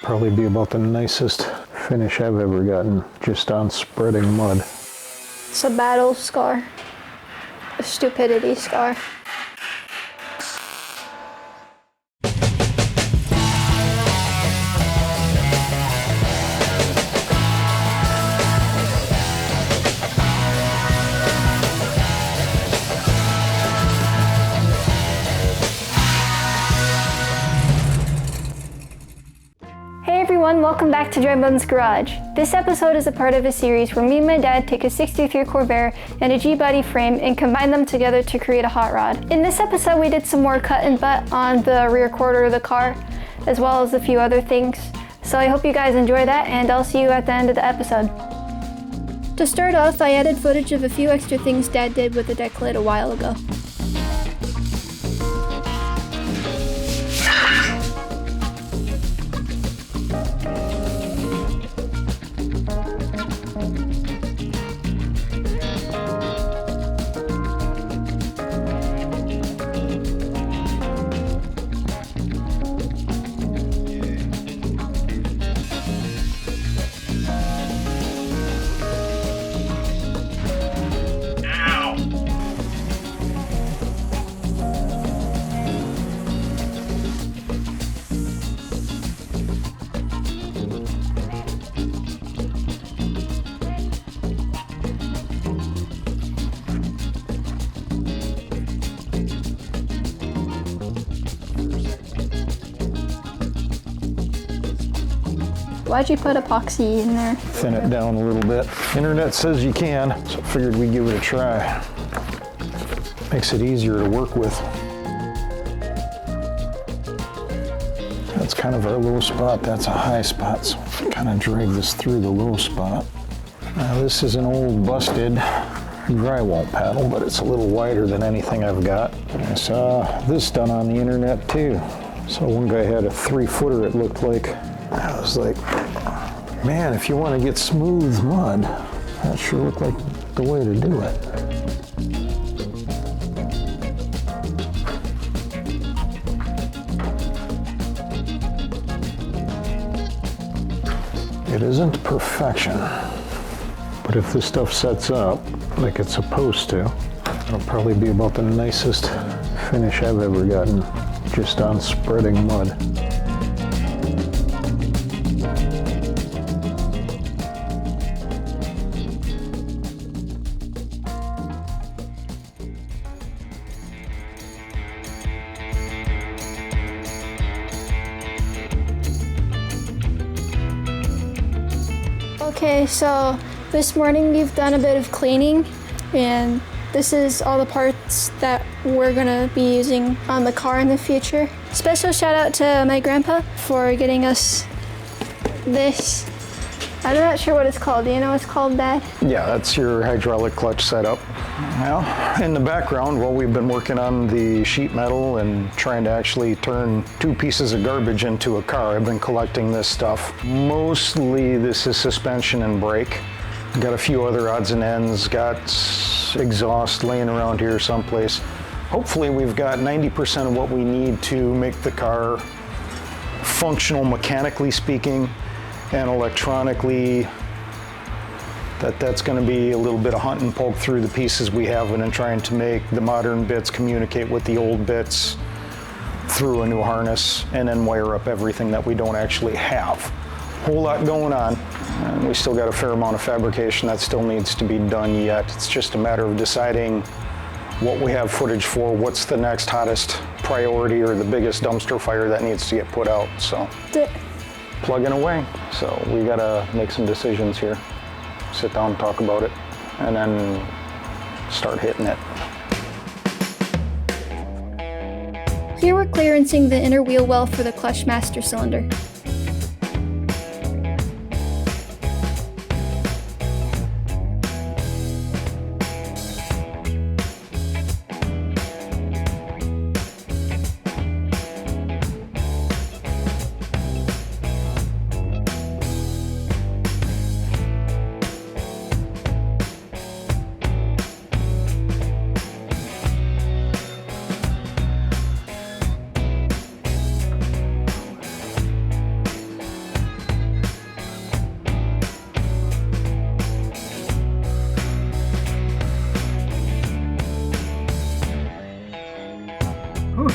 Probably be about the nicest finish I've ever gotten just on spreading mud. It's a battle scar. A stupidity scar. Hey everyone, welcome back to Drybonesgarage Garage. This episode is a part of a series where me and my dad take a 63 Corvair and a G-body frame and combine them together to create a hot rod. In this episode we did some more cut and butt on the rear quarter of the car, as well as a few other things. So I hope you guys enjoy that, and I'll see you at the end of the episode. To start off, I added footage of a few extra things Dad did with the deck lid a while ago. Why'd you put epoxy in there? Thin it down a little bit. Internet says you can, so I figured we'd give it a try. Makes it easier to work with. That's kind of our low spot. That's a high spot, so kind of drag this through the low spot. Now this is an old busted drywall paddle, but it's a little wider than anything I've got. I saw this done on the internet too. So one guy had a 3-footer, it looked like. I was like, man, if you want to get smooth mud, that sure looked like the way to do it. It isn't perfection, but if this stuff sets up like it's supposed to, it'll probably be about the nicest finish I've ever gotten just on spreading mud. Okay, so this morning we've done a bit of cleaning, and this is all the parts that we're gonna be using on the car in the future. Special shout out to my grandpa for getting us this. I'm not sure what it's called. Do you know what it's called, Dad? Yeah, that's your hydraulic clutch setup. Well, in the background, while we've been working on the sheet metal and trying to actually turn 2 pieces of garbage into a car, I've been collecting this stuff. Mostly this is suspension and brake. Got a few other odds and ends, got exhaust laying around here someplace. Hopefully we've got 90% of what we need to make the car functional mechanically speaking, and electronically. That's going to be a little bit of hunt and poke through the pieces we have and then trying to make the modern bits communicate with the old bits through a new harness, and then wire up everything that we don't actually have. Whole lot going on, and we still got a fair amount of fabrication that still needs to be done yet. It's just a matter of deciding what we have footage for, what's the next hottest priority or the biggest dumpster fire that needs to get put out. So plugging away. So we gotta make some decisions here. Sit down, talk about it, and then start hitting it. Here we're clearancing the inner wheel well for the clutch master cylinder.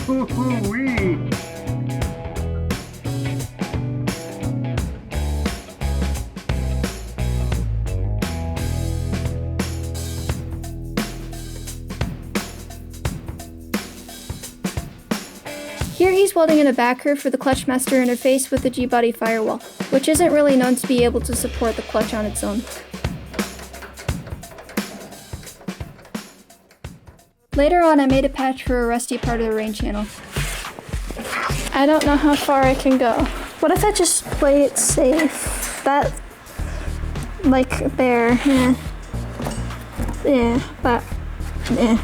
Woo-wee. Here he's welding in a backer for the clutch master interface with the G-body firewall, which isn't really known to be able to support the clutch on its own. Later on, I made a patch for a rusty part of the rain channel. I don't know how far I can go. What if I just play it safe? That, like there, yeah. Yeah, but, yeah.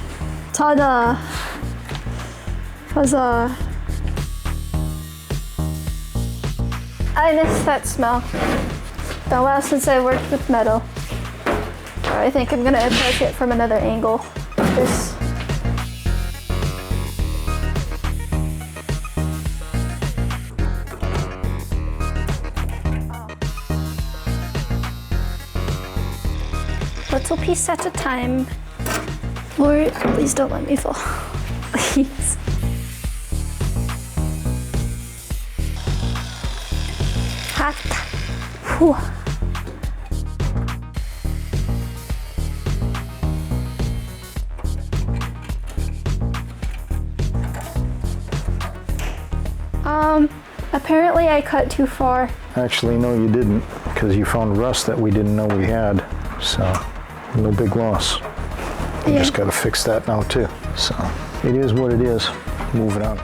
Ta-da! Huzzah! I miss that smell. Been a while since I worked with metal. I think I'm gonna approach it from another angle. This. Little piece at a time. Lord, please don't let me fall. Please. Hot. Whew. Apparently I cut too far. Actually, no, you didn't, because you found rust that we didn't know we had. So, no big loss. We just got to fix that now too. So, it is what it is. Moving on.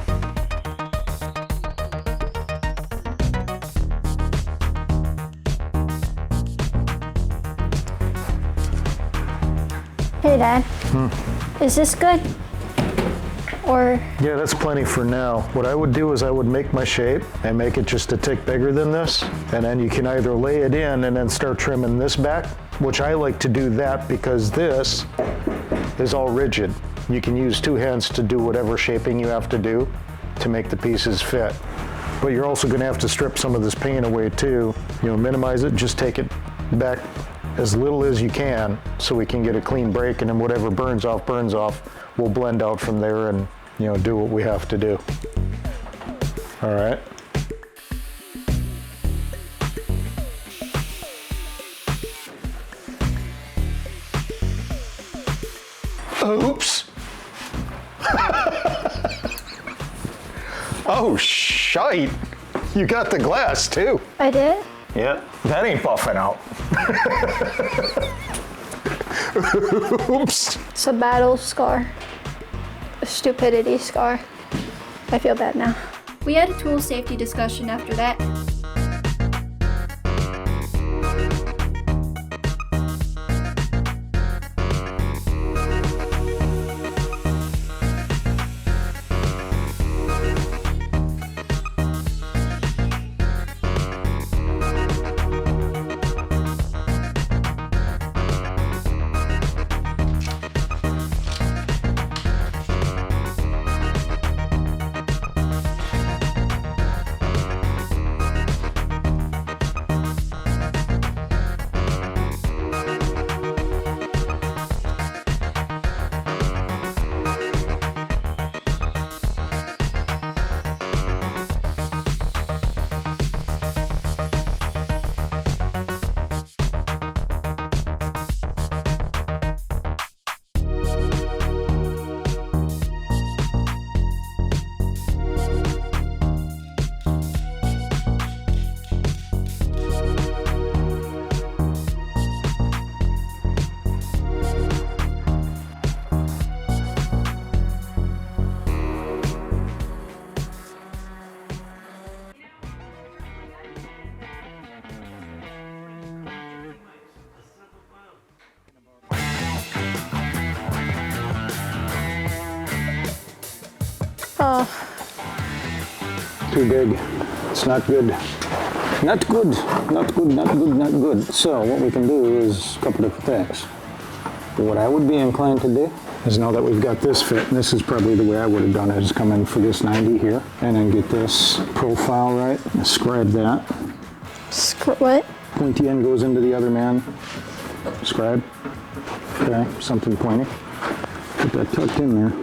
Hey Dad, is this good? Or? Yeah, that's plenty for now. What I would do is I would make my shape and make it just a tick bigger than this. And then you can either lay it in and then start trimming this back, which I like to do that because this is all rigid. You can use two hands to do whatever shaping you have to do to make the pieces fit. But you're also gonna have to strip some of this paint away too. You know, minimize it, just take it back as little as you can so we can get a clean break, and then whatever burns off, we'll blend out from there and, you know, do what we have to do. All right. Oops. Oh, shite. You got the glass too. I did? Yeah, that ain't buffing out. Oops. It's a battle scar. A stupidity scar. I feel bad now. We had a tool safety discussion after that. Oh. Too big. It's not good. Not good. Not good, not good, not good. So what we can do is a couple different things. What I would be inclined to do is, now that we've got this fit, and this is probably the way I would have done it, is come in for this 90 here, and then get this profile right, scribe that. What? Pointy end goes into the other man. Scribe. Okay, something pointy. Get that tucked in there.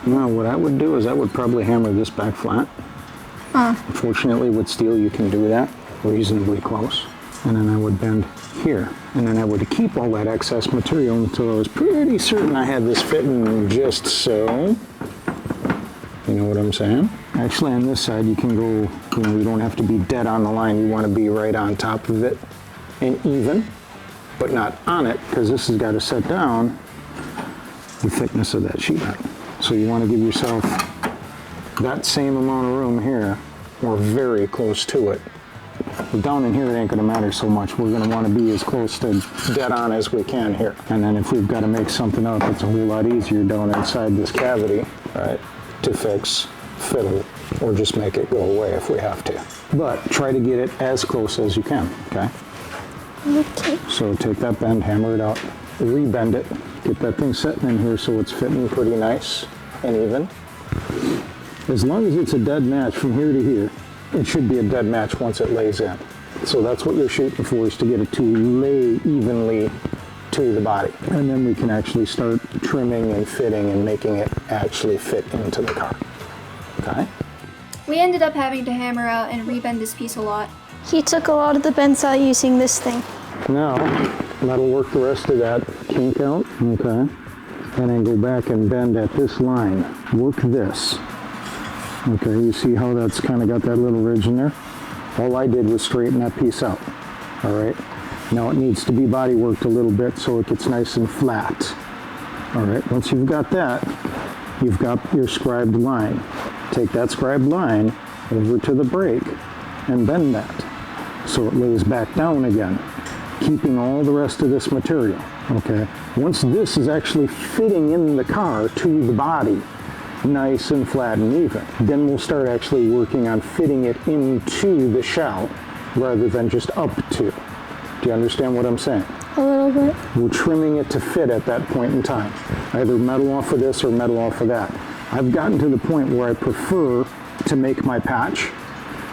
Well, what I would do is I would probably hammer this back flat. Unfortunately, with steel, you can do that reasonably close. And then I would bend here. And then I would keep all that excess material until I was pretty certain I had this fitting just so. You know what I'm saying? Actually, on this side, you can go, you don't have to be dead on the line. You want to be right on top of it and even, but not on it, because this has got to set down the thickness of that sheet metal. So you want to give yourself that same amount of room here, or very close to it. But down in here, it ain't going to matter so much. We're going to want to be as close to dead on as we can here. And then if we've got to make something up, it's a whole lot easier down inside this cavity, right, to fix, fiddle, or just make it go away if we have to. But try to get it as close as you can, okay? Okay. So take that bend, hammer it out, re-bend it, get that thing sitting in here so it's fitting pretty nice and even. As long as it's a dead match from here to here, it should be a dead match once it lays in. So that's what you're shooting for, is to get it to lay evenly to the body. And then we can actually start trimming and fitting and making it actually fit into the car. Okay? We ended up having to hammer out and rebend this piece a lot. He took a lot of the bends out using this thing. Now, that'll work the rest of that kink out, okay? And then go back and bend at this line. Work this. Okay, you see how that's kind of got that little ridge in there? All I did was straighten that piece out, all right? Now it needs to be body worked a little bit so it gets nice and flat. All right, once you've got that, you've got your scribed line. Take that scribed line over to the brake and bend that so it lays back down again, keeping all the rest of this material, okay? Once this is actually fitting in the car to the body, nice and flat and even, then we'll start actually working on fitting it into the shell rather than just up to. Do you understand what I'm saying? A little bit. We're trimming it to fit at that point in time. Either metal off of this or metal off of that. I've gotten to the point where I prefer to make my patch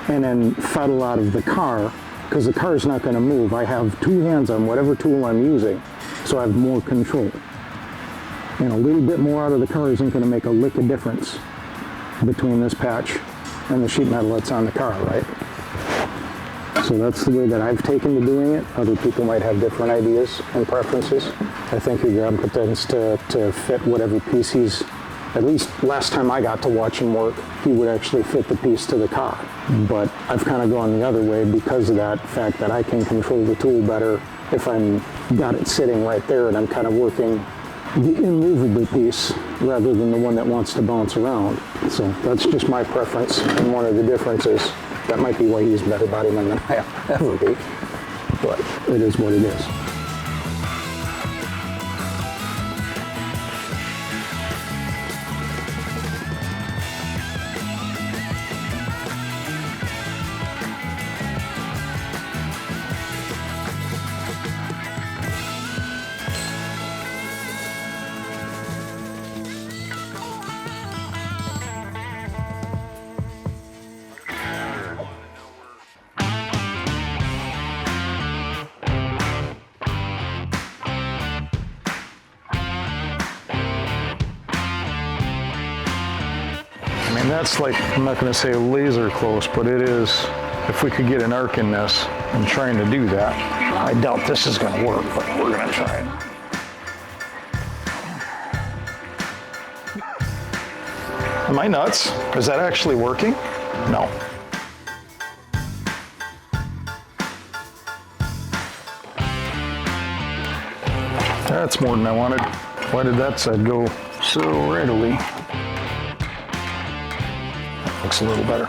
and then feddle out of the car, because the car is not going to move. I have two hands on whatever tool I'm using, so I have more control. And a little bit more out of the car isn't going to make a lick of difference between this patch and the sheet metal that's on the car, right? So that's the way that I've taken to doing it. Other people might have different ideas and preferences. I think your job tends to fit whatever piece he's, at least last time I got to watch him work, he would actually fit the piece to the car. But I've kind of gone the other way because of that fact that I can control the tool better if I'm got it sitting right there and I'm kind of working the immovable piece rather than the one that wants to bounce around. So that's just my preference, and one of the differences. That might be why he's a better bodyman than I'll ever be, but it is what it is. I mean, that's like, I'm not going to say laser close, but it is, if we could get an arc in this and trying to do that. I doubt this is going to work, but we're going to try it. Am I nuts? Is that actually working? No. That's more than I wanted. Why did that side go so readily? Looks a little better.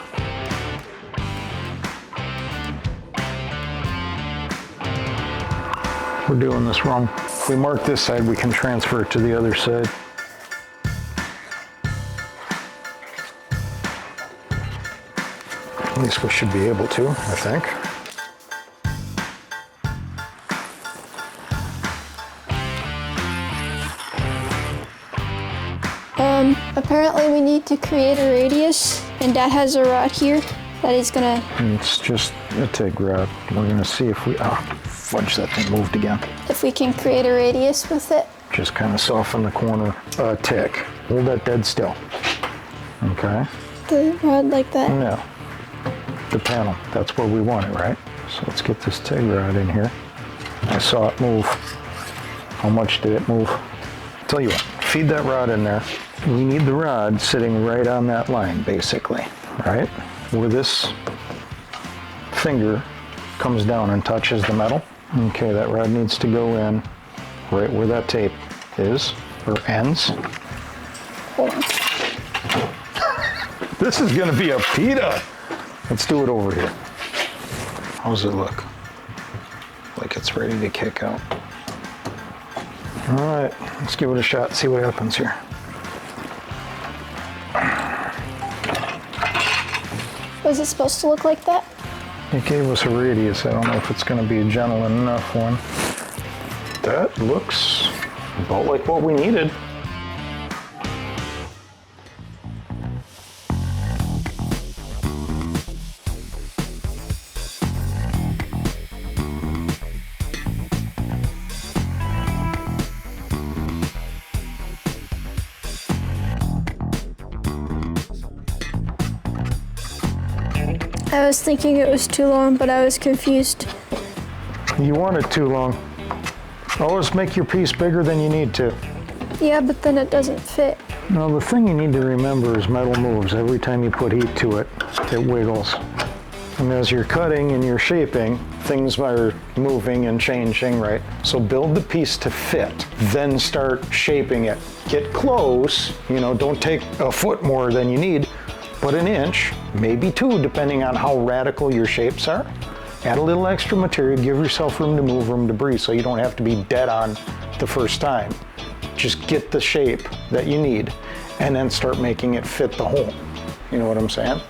We're doing this wrong. If we mark this side, we can transfer it to the other side. At least we should be able to, I think. Apparently we need to create a radius, and Dad has a rod here that he's gonna... It's just a TIG rod. We're gonna see if we, fudge, that thing moved again. If we can create a radius with it. Just kind of soften the corner, TIG. Hold that dead still. Okay. The rod like that? No. The panel. That's where we want it, right? So let's get this TIG rod in here. I saw it move. How much did it move? Tell you what, feed that rod in there. We need the rod sitting right on that line, basically, right? Where this finger comes down and touches the metal. Okay, that rod needs to go in right where that tape is, or ends. Hold on. This is gonna be a pita. Let's do it over here. How's it look? Like it's ready to kick out. All right, let's give it a shot, see what happens here. Was it supposed to look like that? It gave us a radius. I don't know if it's going to be a gentle enough one. That looks about like what we needed. I was thinking it was too long, but I was confused. You want it too long. Always make your piece bigger than you need to. Yeah, but then it doesn't fit. Now the thing you need to remember is metal moves. Every time you put heat to it, it wiggles. And as you're cutting and you're shaping, things are moving and changing, right? So build the piece to fit, then start shaping it. Get close, you know, don't take a foot more than you need, but an inch, maybe 2, depending on how radical your shapes are. Add a little extra material, give yourself room to move, room to breathe, so you don't have to be dead on the first time. Just get the shape that you need, and then start making it fit the hole. You know what I'm saying?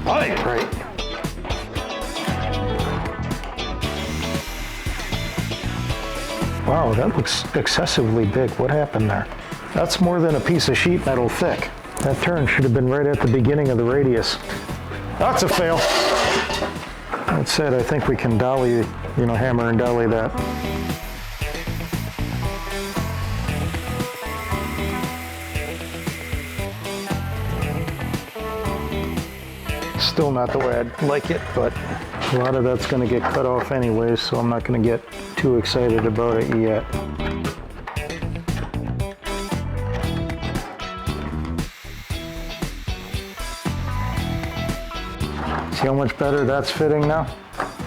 Right. Wow, that looks excessively big. What happened there? That's more than a piece of sheet metal thick. That turn should have been right at the beginning of the radius. That's a fail. That said, I think we can dolly, you know, hammer and dolly that. Still not the way I'd like it, but a lot of that's going to get cut off anyways, so I'm not going to get too excited about it yet. See how much better that's fitting now?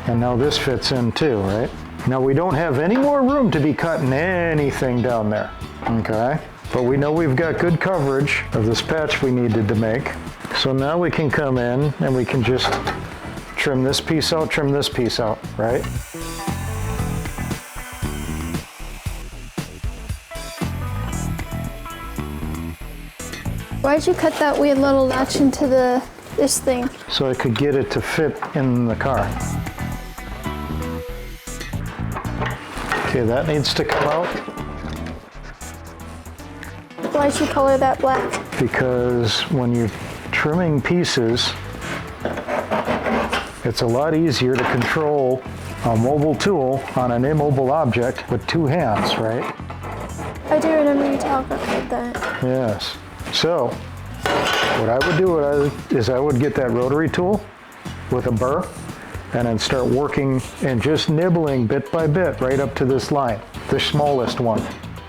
And now this fits in too, right? Now we don't have any more room to be cutting anything down there, okay? But we know we've got good coverage of this patch we needed to make. So now we can come in and we can just trim this piece out, right? Why'd you cut that weird little notch into this thing? So I could get it to fit in the car. Okay, that needs to come out. Why'd you color that black? Because when you're trimming pieces, it's a lot easier to control a mobile tool on an immobile object with 2 hands, right? I do remember you talking about that. Yes. So, what I would do is I would get that rotary tool with a burr and then start working and just nibbling bit by bit right up to this line, the smallest one,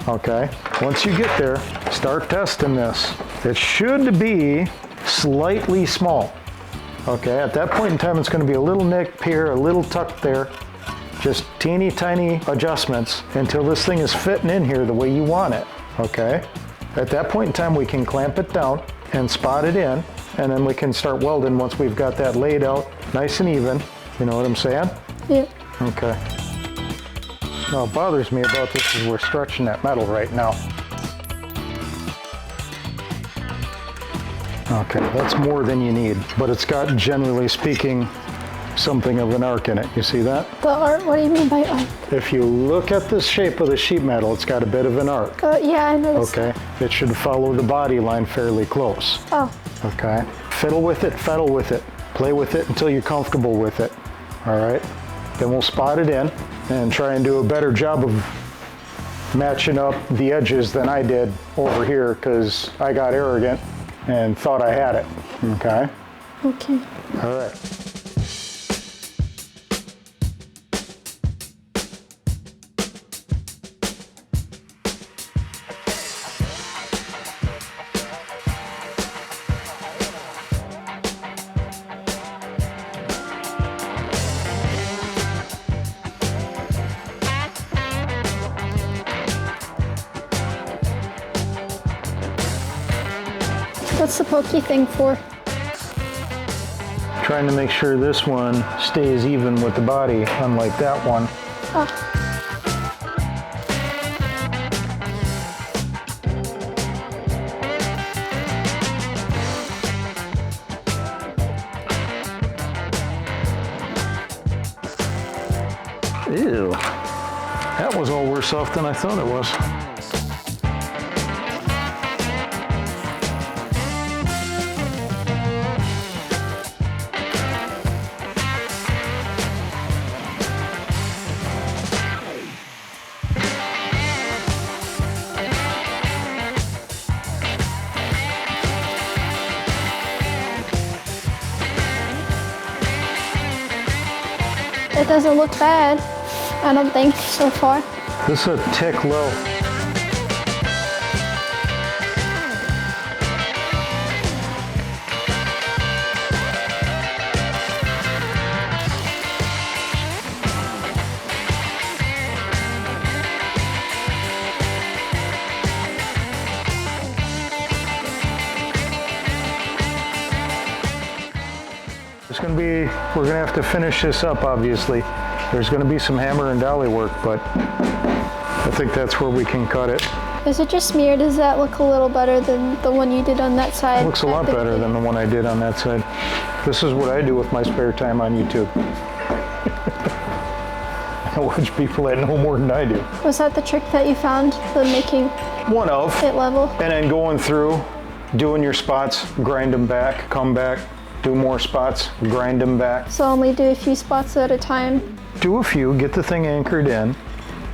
okay? Once you get there, start testing this. It should be slightly small, okay? At that point in time, it's going to be a little nick here, a little tuck there, just teeny tiny adjustments until this thing is fitting in here the way you want it, okay? At that point in time, we can clamp it down and spot it in, and then we can start welding once we've got that laid out nice and even. You know what I'm saying? Yeah. Okay. Now, what bothers me about this is we're stretching that metal right now. Okay, that's more than you need, but it's got, generally speaking, something of an arc in it. You see that? The arc? What do you mean by arc? If you look at the shape of the sheet metal, it's got a bit of an arc. Yeah, I noticed. Okay, it should follow the body line fairly close. Oh. Okay, fiddle with it, play with it until you're comfortable with it. All right, Then we'll spot it in and try and do a better job of matching up the edges than I did over here because I got arrogant and thought I had it. Okay? Okay. All right. What's the pokey thing for? Trying to make sure this one stays even with the body, unlike that one. Oh. Ew. That was all worse off than I thought it was. It doesn't look bad, I don't think, so far. This is a tick low. We're gonna have to finish this up, obviously. There's gonna be some hammer and dolly work, but I think that's where we can cut it. Is it just me, or does that look a little better than the one you did on that side? It looks a lot better than the one I did on that side. This is what I do with my spare time on YouTube. I watch people that know more than I do. Was that the trick that you found, the making one of it level? And then going through, doing your spots, grind them back, come back, do more spots, grind them back. So only do a few spots at a time? Do a few, get the thing anchored in,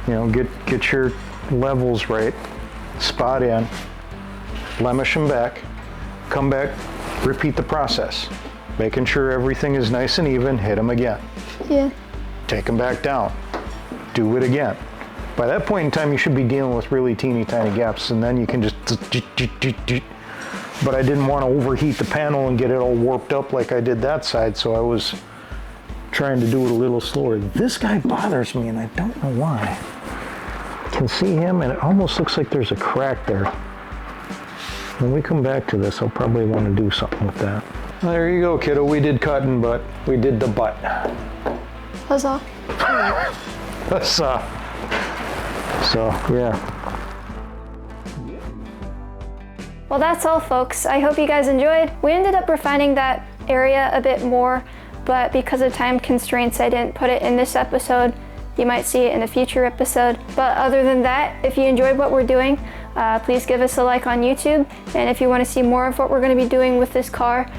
you know, get your levels right, spot in, blemish them back, come back, repeat the process. Making sure everything is nice and even, hit them again. Yeah. Take them back down, do it again. By that point in time, you should be dealing with really teeny tiny gaps, and then you can just, but I didn't want to overheat the panel and get it all warped up like I did that side, so I was trying to do it a little slower. This guy bothers me, and I don't know why. I can see him, and it almost looks like there's a crack there. When we come back to this, I'll probably want to do something with that. Well, there you go, kiddo. We did cutting, but we did the butt. Huzzah. Huzzah. So, yeah. Well, that's all, folks. I hope you guys enjoyed. We ended up refining that area a bit more, but because of time constraints, I didn't put it in this episode. You might see it in a future episode. But other than that, if you enjoyed what we're doing, please give us a like on YouTube. And if you want to see more of what we're going to be doing with this car,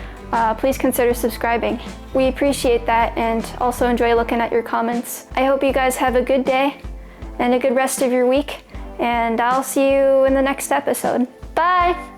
please consider subscribing. We appreciate that and also enjoy looking at your comments. I hope you guys have a good day and a good rest of your week, and I'll see you in the next episode. Bye!